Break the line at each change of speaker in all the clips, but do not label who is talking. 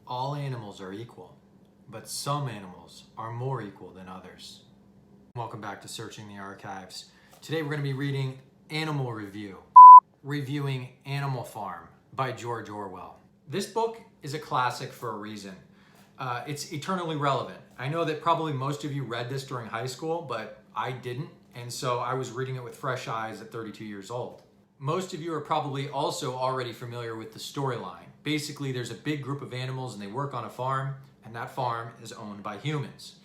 All animals are equal, but some animals are more equal than others. Welcome back to Searching the Archives. Today we're going to be reading Animal Review, reviewing Animal Farm by George Orwell. This book is a classic for a reason. It's eternally relevant. I know that probably most of you read this during high school, but I didn't, and so I was reading it with fresh eyes at 32 years old. Most of you are probably also already familiar with the storyline. Basically, there's a big group of animals and they work on a farm, and that farm is owned by humans.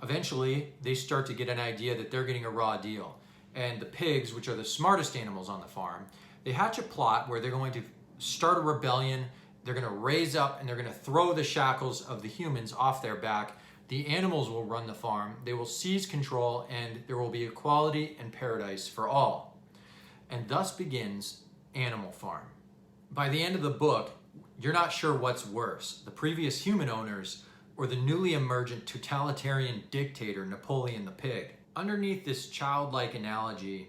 Eventually, they start to get an idea that they're getting a raw deal. And the pigs, which are the smartest animals on the farm, they hatch a plot where they're going to start a rebellion. They're going to raise up and they're going to throw the shackles of the humans off their back. The animals will run the farm. They will seize control, and there will be equality and paradise for all. And thus begins Animal Farm. By the end of the book, you're not sure what's worse, the previous human owners or the newly emergent totalitarian dictator Napoleon the Pig. Underneath this childlike analogy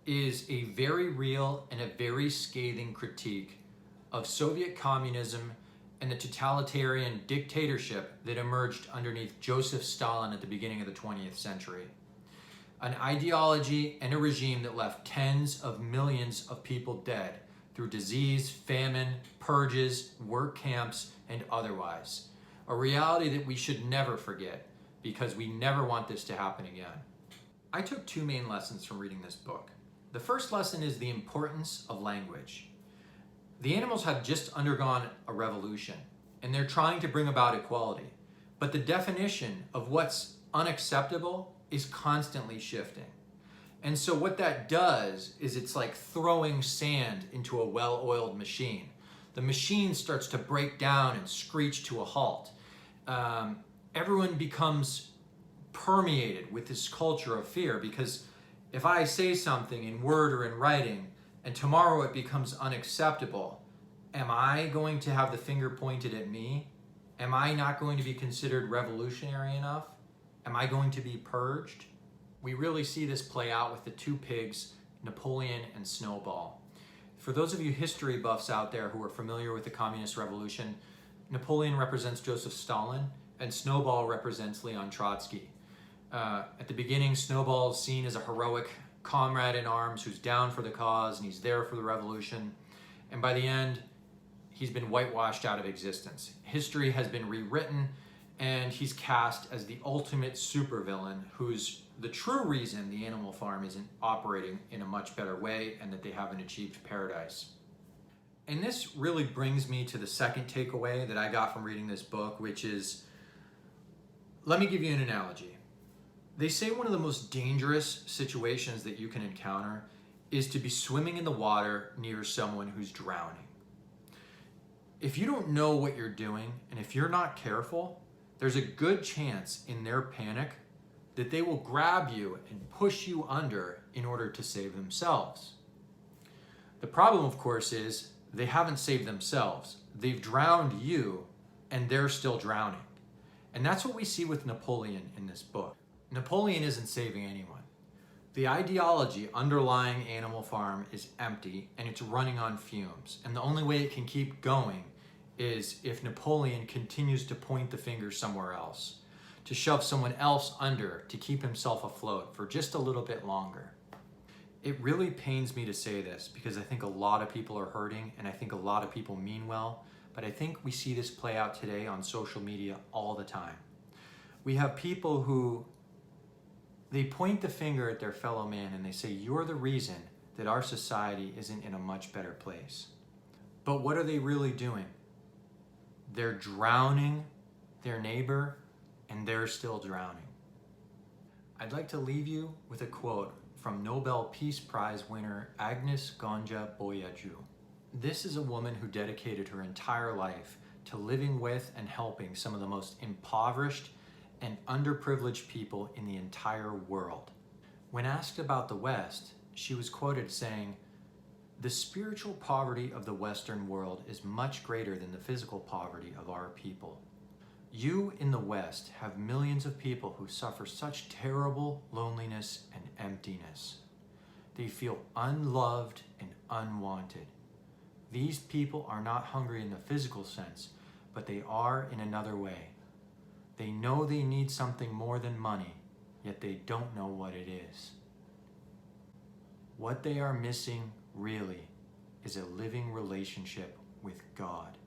is a very real and a very scathing critique of Soviet communism and the totalitarian dictatorship that emerged underneath Joseph Stalin at the beginning of the 20th century. An ideology and a regime that left tens of millions of people dead through disease, famine, purges, work camps, and otherwise. A reality that we should never forget, because we never want this to happen again. I took two main lessons from reading this book. The first lesson is the importance of language. The animals have just undergone a revolution, and they're trying to bring about equality. But the definition of what's unacceptable is constantly shifting. And so what that does is it's like throwing sand into a well-oiled machine. The machine starts to break down and screech to a halt. Everyone becomes permeated with this culture of fear, because if I say something in word or in writing and tomorrow it becomes unacceptable, am I going to have the finger pointed at me? Am I not going to be considered revolutionary enough? Am I going to be purged? We really see this play out with the two pigs, Napoleon and Snowball. For those of you history buffs out there who are familiar with the Communist Revolution, Napoleon represents Joseph Stalin and Snowball represents Leon Trotsky. At the beginning, Snowball is seen as a heroic comrade in arms who's down for the cause and he's there for the revolution. And by the end, he's been whitewashed out of existence. History has been rewritten, and he's cast as the ultimate supervillain who's the true reason the Animal Farm isn't operating in a much better way and that they haven't achieved paradise. And this really brings me to the second takeaway that I got from reading this book, which is, let me give you an analogy. They say one of the most dangerous situations that you can encounter is to be swimming in the water near someone who's drowning. If you don't know what you're doing, and if you're not careful, there's a good chance in their panic that they will grab you and push you under in order to save themselves. The problem, of course, is they haven't saved themselves. They've drowned you, and they're still drowning. And that's what we see with Napoleon in this book. Napoleon isn't saving anyone. The ideology underlying Animal Farm is empty, and it's running on fumes. And the only way it can keep going is if Napoleon continues to point the finger somewhere else, to shove someone else under to keep himself afloat for just a little bit longer. It really pains me to say this because I think a lot of people are hurting and I think a lot of people mean well, but I think we see this play out today on social media all the time. We have people who, they point the finger at their fellow man and they say, you're the reason that our society isn't in a much better place. But what are they really doing? They're drowning their neighbor, and they're still drowning. I'd like to leave you with a quote from Nobel Peace Prize winner Agnes Gonja-Boyaju. This is a woman who dedicated her entire life to living with and helping some of the most impoverished and underprivileged people in the entire world. When asked about the West, she was quoted saying, "The spiritual poverty of the Western world is much greater than the physical poverty of our people. You in the West have millions of people who suffer such terrible loneliness and emptiness. They feel unloved and unwanted. These people are not hungry in the physical sense, but they are in another way. They know they need something more than money, yet they don't know what it is. What they are missing, really, is a living relationship with God.